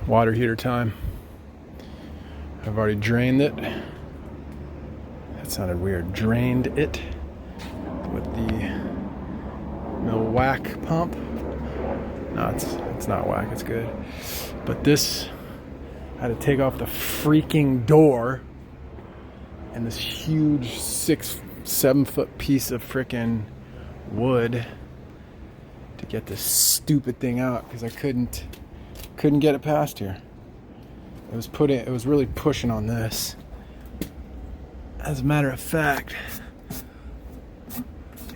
Water heater time. I've already drained it. That sounded weird. Drained it with the whack pump. No, it's not whack, it's good. But this, I had to take off the freaking door and this huge 6-7 foot piece of freaking wood to get this stupid thing out because I couldn't get it past here. It was really pushing on this. As a matter of fact,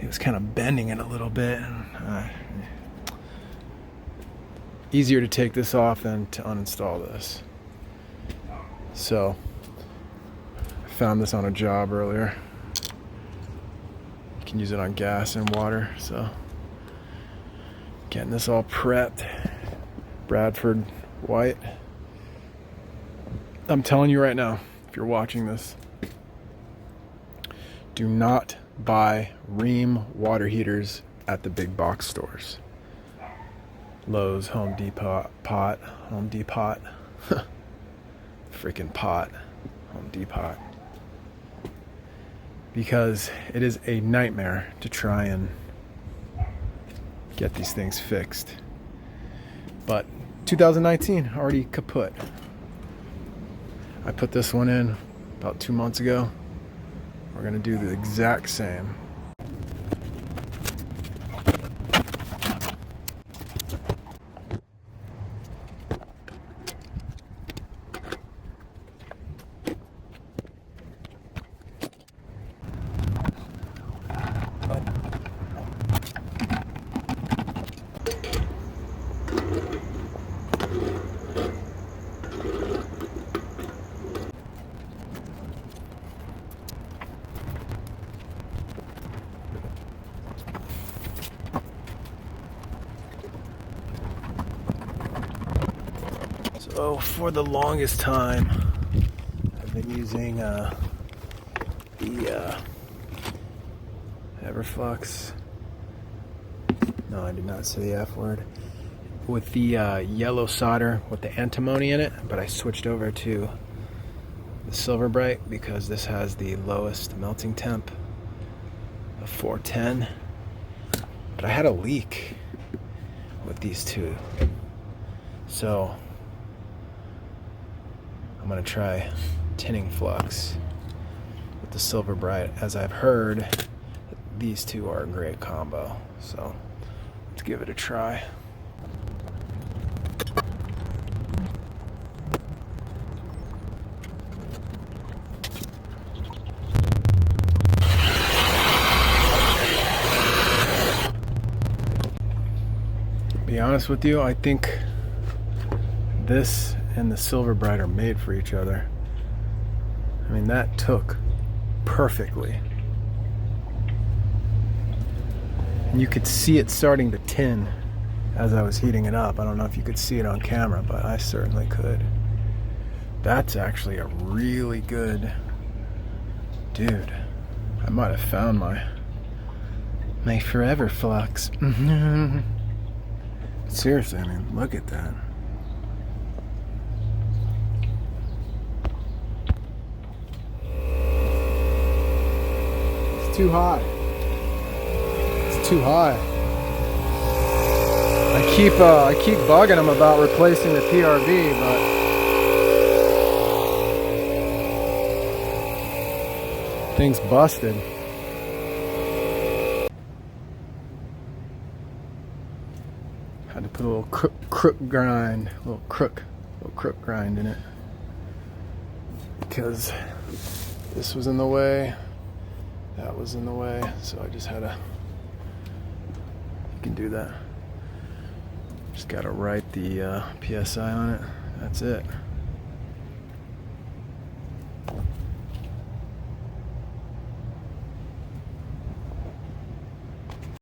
it was kind of bending it a little bit. Easier to take this off than to uninstall this. So, I found this on a job earlier. You can use it on gas and water, so getting this all prepped. Bradford white. I'm telling you right now, if you're watching this, do not buy Rheem water heaters at the big box stores. Lowe's, Home Depot, freaking pot, Home Depot. Because it is a nightmare to try and get these things fixed. But 2019, already kaput. I put this one in about 2 months ago. We're gonna do the exact same. So for the longest time, I've been using the Everflux. No, I did not say the F word. With the yellow solder with the antimony in it, but I switched over to the Silver Bright because this has the lowest melting temp of 410. But I had a leak with these two, so I'm gonna try tinning flux with the Silver Bright, as I've heard these two are a great combo. So let's give it a try. Be honest with you, I think this and the Silver Bright are made for each other. I mean, that took perfectly. And you could see it starting to tin as I was heating it up. I don't know if you could see it on camera, but I certainly could. That's actually a really good... Dude, I might have found my forever flux. Seriously, I mean, look at that. It's too high. It's too high. I keep bugging them about replacing the PRV, but thing's busted. Had to put a little crook grind in it because this was in the way, that was in the way, so I just had to. You can do that. Just gotta write the PSI on it. That's it.